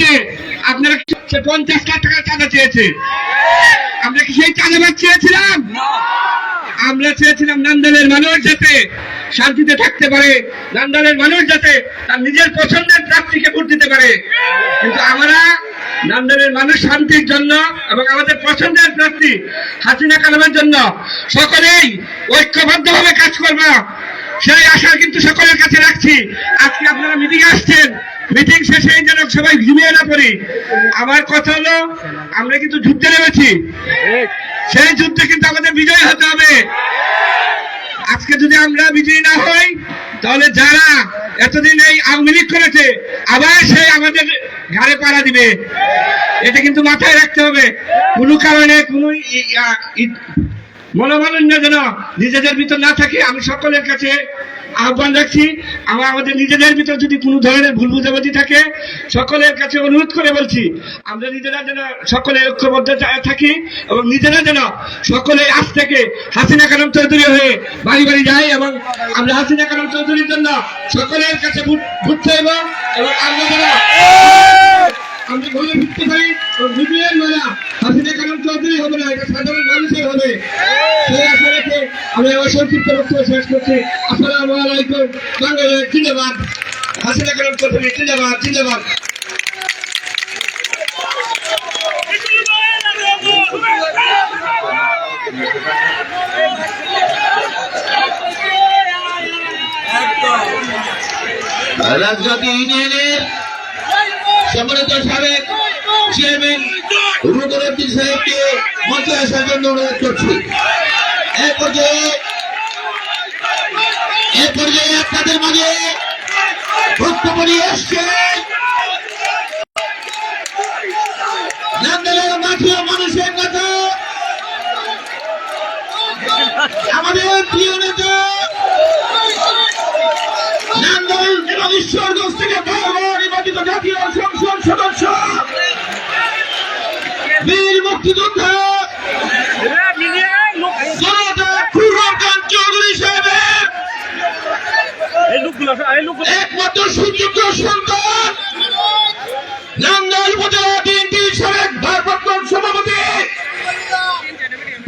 বলছে আপনারা 50 লাখ টাকা চাঁদা চেয়েছে। আমরা কি সেই চাঁদাবাদ চেয়েছিলাম? আমরা চেয়েছিলাম নান্দাইলের মানুষ যাতে শান্তিতে থাকতে পারে, নান্দাইলের মানুষ যাতে তার নিজের পছন্দের প্রার্থীকে ভোট দিতে পারে। কিন্তু আমরা নান্দাইলের মানুষ শান্তির জন্য এবং আমাদের পছন্দের প্রার্থী হাসিনা খানমের জন্য সকলেই ঐক্যবদ্ধভাবে কাজ করব, সেই আশা কিন্তু সকলের কাছে রাখছি। আজকে আপনারা মিটিং আসছেন, মিটিং শেষে যেন সবাই ঘুমিয়ে না পড়ি। আমার কথা হলো আমরা কিন্তু যুদ্ধে নেমেছি, সেই যুদ্ধে কিন্তু আমাদের বিজয় হতে হবে। আজকে যদি আমরা বিজয়ী না হই তাহলে যারা এতদিন এই আওয়ামী লীগ করেছে আবার সেই আমাদের ঘাড়ে পাড়া দিবে। এটা কিন্তু মাথায় রাখতে হবে। কোনো কারণে কোনো মনোমালিন্য যেন নিজেদের ভিতর না থাকে। আমি সকলের কাছে আহ্বান রাখছি, আমাদের নিজেদের ভিতর যদি কোনো ধরনের ভুল বুঝাবুঝি থাকে সকলের কাছে অনুরোধ করে বলছি, আমরা নিজেরা যেন সকলে ঐক্যবদ্ধ থাকি এবং নিজেরা যেন সকলে আজ থেকে হাসিনা খানম চৌধুরী হয়ে বাড়ি বাড়ি যাই এবং আমরা হাসিনা খানম চৌধুরীর জন্য সকলের কাছে ভোট চাইব এবং আমরা যেন আমরা ঘরে ফিরতে পারি এবং বিজয়ের মেলা হাসিনা খানম চৌধুরী হবে না, এটা সাধারণ মানুষের হবে। সেই আশা রেখে আমি আমার সংক্ষিপ্ত বক্তব্য শেষ করছি। আসসালামু আলাইকুম। বাংলাদেশ জিন্দাবাদ, হাসিনা খানম চৌধুরী জিন্দাবাদ, জিন্দাবাদ। রাজনীতি ইউনিয়নের সম্মানিত সাবেক চেয়ারম্যান রুকনুদ্দিন সাহেবকে মঞ্চে আসার জন্য অনুরোধ করছি। এ পর্যায়ে আপনাদের মাঝে বক্তব্য নিয়ে আসছে নান্দাইলের মাঠে মানুষের নেতা, আমাদের প্রিয় নেতা, নান্দাইল এবং ঈশ্বরগঞ্জ থেকে নির্বাচিত জাতীয় সংসদ সদস্য, বীর মুক্তিযোদ্ধা জনতা খুররম খান চৌধুরী সাহেবের একমাত্র সুযোগ্য সন্তান, নান্দাইল উপজেলা বিএনপির সাবেক ভারপ্রাপ্ত সভাপতি,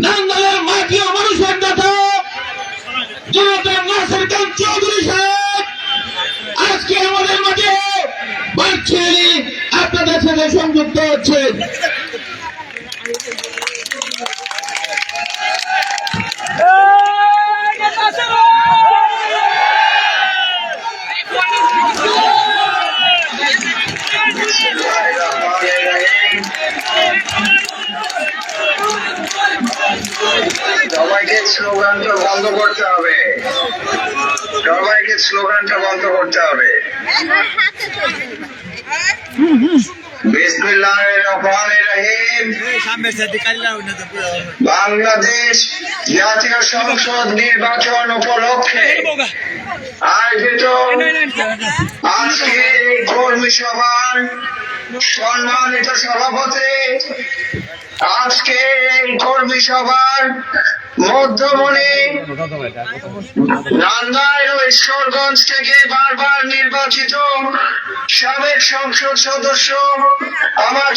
নান্দাইলের মাটি ও মানুষের নেতা জনতা নাসির খান চৌধুরী সাহেব আজকে আমাদের মাঝে ভার্চুয়ালি আপনাদের সাথে সংযুক্ত হচ্ছেন। সবাইকে স্লোগানটা বন্ধ করতে হবে, সবাইকে স্লোগানটা বন্ধ করতে হবে। বিসমিল্লাহির রহমানির রহিম। বাংলাদেশ জাতীয় সংসদ নির্বাচন উপলক্ষে আয়োজিত আজকে এই কর্মী সভার সম্মানিত সভাপতি, আজকে এই কর্মী সভার মধ্যমণি, নান্দাইল ও ঈশ্বরগঞ্জ থেকে বারবার নির্বাচিত সাবেক সংসদ সদস্য আমার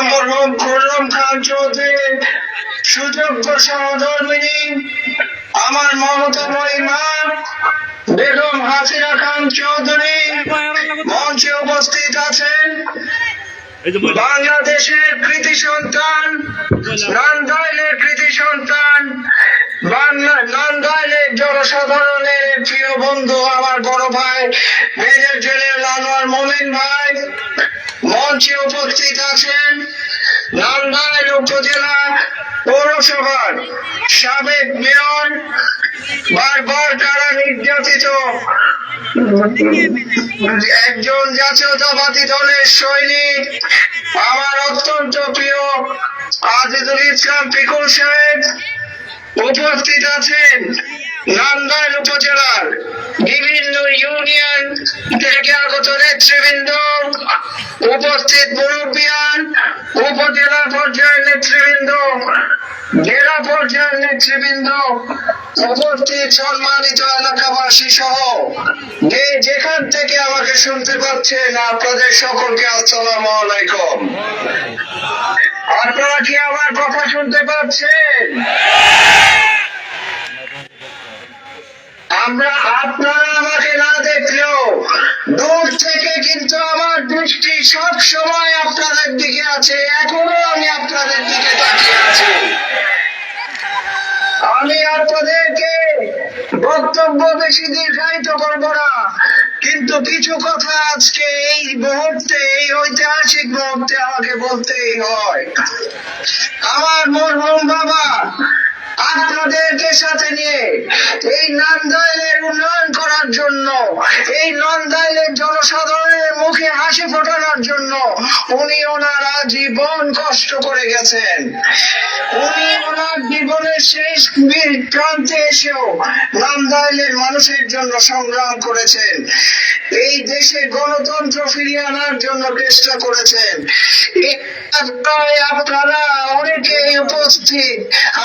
মরহুম খুররম খান চৌধুরী, সুযোগ্য সহধর্মিনী আমার মমতাময়ী মা বেগম হাসিনা খান চৌধুরী মঞ্চে উপস্থিত আছেন। বাংলাদেশের কৃতি সন্তান, নান্দাইলের কৃতি সন্তান, নান্দাইলের জনসাধারণের প্রিয় বন্ধু আমার বড় ভাই মেজর জেনারেল আনোয়ার মোমিন ভাই মঞ্চে উপস্থিত আছেন। নান্দাইল উপজেলা পৌরসভার সাবেক মেয়র, বারবার কারা নির্যাতিত একজন জাতীয়তাবাদী দলের সৈনিক, আমার অত্যন্ত প্রিয় আজিজুল ইসলাম পিকুল সাহেব উপস্থিত আছেন। নান্দাইল উপজেলার বিভিন্ন ইউনিয়ন থেকে আগত নেতৃবৃন্দ উপস্থিত, মুরব্বিয়ান, উপজেলা পর্যায়ের নেতৃবৃন্দ, জেলা পর্যায়ের নেতৃবৃন্দ, উপস্থিত সম্মানিত এলাকাবাসী সহ যে যেখান থেকে আমাকে শুনতে পাচ্ছেন, আপনাদের সকলকে আসসালামু আলাইকুম। আপনারা কি আমার কথা শুনতে পাচ্ছেন? আপনারা আমাকে না দেখলেও দূর থেকে কিন্তু আমার দৃষ্টি সব সময় আপনাদের দিকে আছে। এখনো আমি আপনাদের দিকে তাকিয়ে আছি। আমি আপনাদেরকে বক্তব্য বেশি দীর্ঘায়িত করব না, কিন্তু কিছু কথা আজকে এই মুহূর্তে, এই ঐতিহাসিক মুহূর্তে আমাকে বলতেই হয়। আমার মরহুম বাবা আপনাদেরকে সাথে নিয়ে এই নান্দাইলের উন্নয়ন করার জন্য, এই নান্দাইলের জনসাধারণের মুখে হাসি ফোটানোর জন্য উনি ওনার আজীবন কষ্ট করে গেছেন। উনি ওনার জীবনের শেষ প্রান্তে এসেও নান্দাইলের মানুষের জন্য সংগ্রাম করেছেন। এই দেশে গণতন্ত্র ফিরিয়ে আনার জন্য চেষ্টা করেছেন। আপনারা অনেকেই উপস্থিত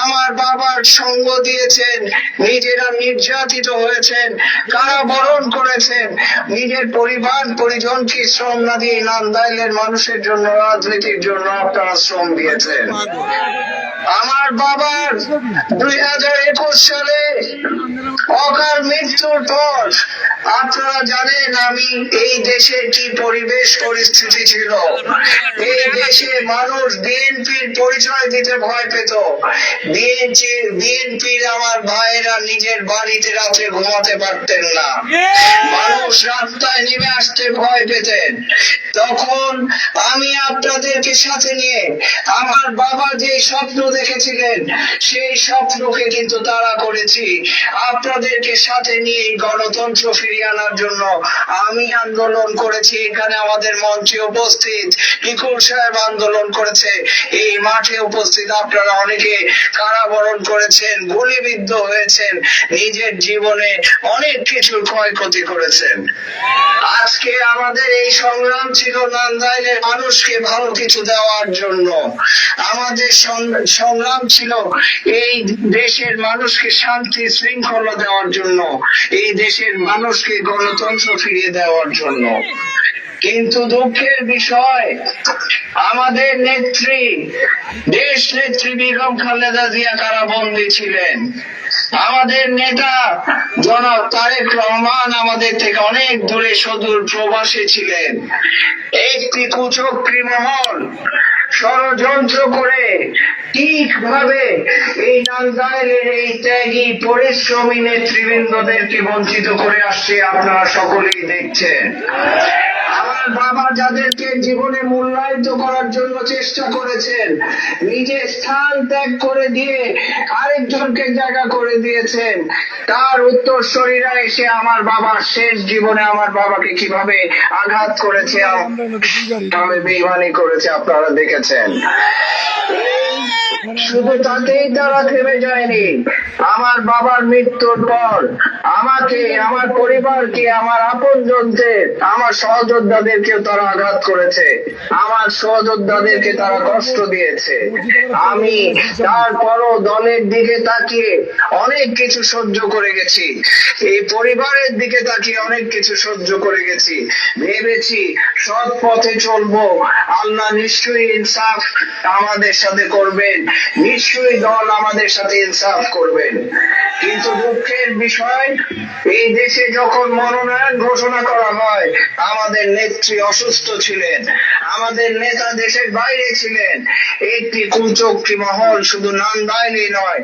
আমার বাবার সঙ্গ দিয়েছেন, নিজেরা নির্যাতিত হয়েছেন, কারাবরণ করেছেন, নিজের পরিবার পরিজনকে শ্রম না দিয়ে নান্দাইলের মানুষের জন্য, রাজনীতির জন্য আপনারা শ্রম দিয়েছেন। আমার বাবার 2021 সালে অকাল মৃত্যুর পর আপনারা জানেন আমি এই দেশের কি পরিবেশ পরিস্থিতি ছিল। এই দেশে মানুষ বিএনপির পরিচয় দিতে ভয় পেত। বিএনপির আমার ভাইয়েরা নিজের বাড়িতে রাতে ঘুমাতে পারতেন না, মানুষ রাস্তায় নেমে আসতে ভয় পেতেন। তখন আমি আপনাদেরকে সাথে নিয়ে আমার বাবা যে স্বপ্ন দেখেছিলেন সেই স্বপ্নকে কিন্তু তাড়া করেছি। আপনাদেরকে সাথে নিয়ে গণতন্ত্র ফিরিয়ে আনার জন্য আমি আন্দোলন করেছি। এখানে আমাদের মঞ্চে উপস্থিত পিকুল সাহেব আন্দোলন করেছে, এই মাঠে উপস্থিত আপনারা অনেকে কারাবরণ করেছেন, গুলিবিদ্ধ হয়েছেন, নিজের জীবনে অনেক কিছুর ক্ষয়ক্ষতি করেছেন। আজকে আমাদের এই সংগ্রাম ছিল নান্দাইলের মানুষকে ভালো কিছু দেওয়ার জন্য। আমাদের সংগ্রাম ছিল এই দেশের মানুষকে শান্তি শৃঙ্খলা দেওয়ার জন্য, এই দেশের মানুষকে গণতন্ত্র ফিরিয়ে দেওয়ার জন্য। কিন্তু দুঃখের বিষয়, আমাদের নেত্রী, দেশ নেত্রী বেগম খালেদা জিয়া কারাবন্দী ছিলেন। আমাদের নেতা জনাব তারেক রহমান আমাদের থেকে অনেক দূরে সুদূর প্রবাসী ছিলেন। একটি কুচক্রী মহল ষড়যন্ত্র করে ঠিকভাবে এই নান্দাইলের এই ত্যাগী পরিশ্রমী নেতৃবৃন্দদেরকে বঞ্চিত করে আসছে। আপনারা সকলেই দেখছেন। আমার বাবা যাদেরকে জীবনে মূল্যায়িত করার জন্য চেষ্টা করেছেন, নিজের স্থান ত্যাগ করে দিয়ে আরেকজনকে জায়গা করে দিয়েছেন, তার উত্তরসূরিরা এসে আমার বাবার শেষ জীবনে আমার বাবাকে কিভাবে আঘাত করেছে, বেইমানি করেছে আপনারা দেখেছেন। শুধু তাতেই তারা থেমে যায়নি, আমার বাবার মৃত্যুর পর আমাকে, আমার পরিবারকে, আমার আপনজনদের, আমার সহযোদ্ধাদেরকেও তারা আঘাত করেছে, আমার সহযোদ্ধাদেরকে তারা কষ্ট দিয়েছে। আমি তারপরও দলের দিকে তাকিয়ে অনেক কিছু সহ্য করে গেছি, এই পরিবারের দিকে তাকিয়ে অনেক কিছু সহ্য করে গেছি। ভেবেছি সৎ পথে চলবো, আল্লাহ নিশ্চয়ই ইনসাফ আমাদের সাথে করবেন, নিশ্চয়ই দল আমাদের সাথে ইনসাফ করবেন। কিন্তু দুঃখের বিষয়, এই দেশে যখন মনোনয়ন ঘোষণা করা হয় আমাদের নেত্রী অসুস্থ ছিলেন, আমাদের নেতা দেশের বাইরে ছিলেন। একটি কুচক্রী মহল শুধু নান্দাইলে নয়,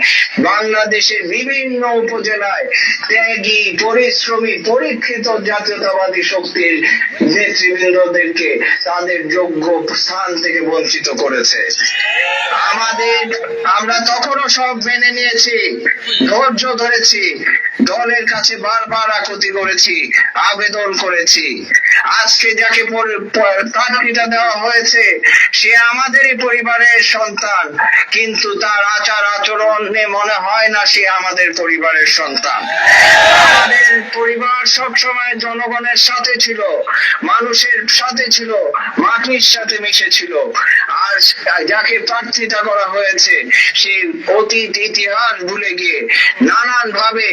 বাংলাদেশের বিভিন্ন উপজেলায় ত্যাগী পরিশ্রমী পরীক্ষিত জাতীয়তাবাদী শক্তির নেতৃবৃন্দদেরকে তাদের যোগ্য স্থান থেকে বঞ্চিত করেছে। আমরা তখনও সব মেনে নিয়েছি, ধৈর্য ধরেছি, দলের কাছে বারবার আকুতি করেছি, আবেদন করেছি। আজকে যাকে প্রার্থীতা দেওয়া হয়েছে সে আমাদেরই পরিবারের সন্তান, কিন্তু তার আচার আচরণে মনে হয় না সে আমাদের পরিবারের সন্তান। আমাদের পরিবার সবসময় জনগণের সাথে ছিল, মানুষের সাথে ছিল, মাটির সাথে মিশে ছিল। আর যাকে প্রার্থিতা করা হয়েছে সেই অতীত ইতিহাস ভুলে গিয়ে নানান ভাবে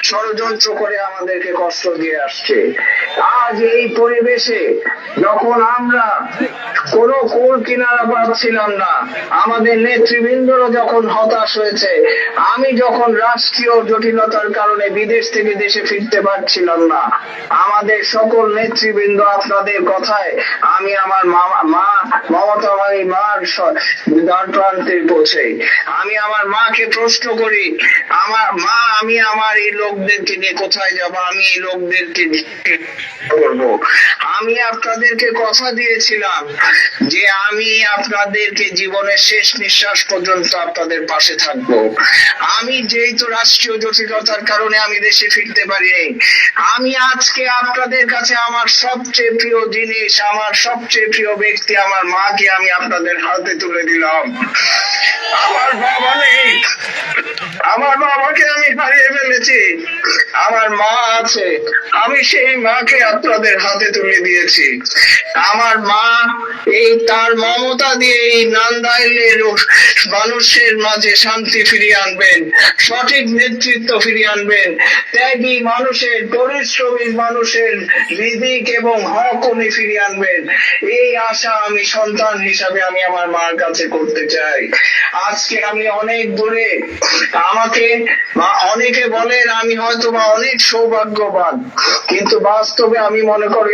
ষড়যন্ত্র করে আমাদেরকে কষ্ট দিয়ে আসছে। আজ এই পরিবেশে যখন আমরা কোন কোল কিনারা পাচ্ছিলাম না, আমাদের নেতৃবৃন্দরা যখন হতাশ হয়েছে, আমি যখন রাষ্ট্রীয় জটিলতার কারণে বিদেশ থেকে দেশে ফিরতে পারছিলাম না, আমাদের সকল নেতৃবৃন্দ আপনাদের কথায় আমি আমার মা মমতা মার দ্বার প্রান্তে পৌঁছে আমি আমার মাকে প্রশ্ন করি, আমার মা, আমি আমার এই লোকদেরকে নিয়ে কোথায় যাব? আমি এই লোকদেরকে করব। আমি আপনাদেরকে কথা দিয়েছিলাম যে আমি আপনাদেরকে জীবনের শেষ নিঃশ্বাস পর্যন্ত আপনাদের পাশে থাকব। আমি যেহেতু রাষ্ট্রীয় জটিলতার কারণে আমি দেশে ফিরতে পারিনি, আমি আজকে আপনাদের কাছে আমার সবচেয়ে প্রিয় জিনিস, আমার সবচেয়ে প্রিয় ব্যক্তি, আমার মাকে আমি আপনাদের হাতে তুলে দিলাম। আমার বাবা নেই, আমার বাবাকে আমি হারিয়ে ফেলেছি, আমার মা আছে, আমি সেই মাকে আপনাদের হাতে তুলে দিয়েছি। আমার মা এই তার মমতা দিয়ে এই নান্দাইলের মানুষের মাঝে শান্তি ফিরিয়ে আনবেন, সঠিক নেতৃত্ব ফিরিয়ে আনবেন, ত্যাগী মানুষের, পরিশ্রমী মানুষের রিজিক এবং হক উনি ফিরিয়ে আনবেন। এই আশা আমি সন্তান হিসাবে আমি আমার মার কাছে করতে চাই। আজকে আমি অনেক দূরে, আমাকে অনেকে বলেন আমি হয়তো বা অনেক সৌভাগ্যবান, কিন্তু বাস্তবে আমি মনে করি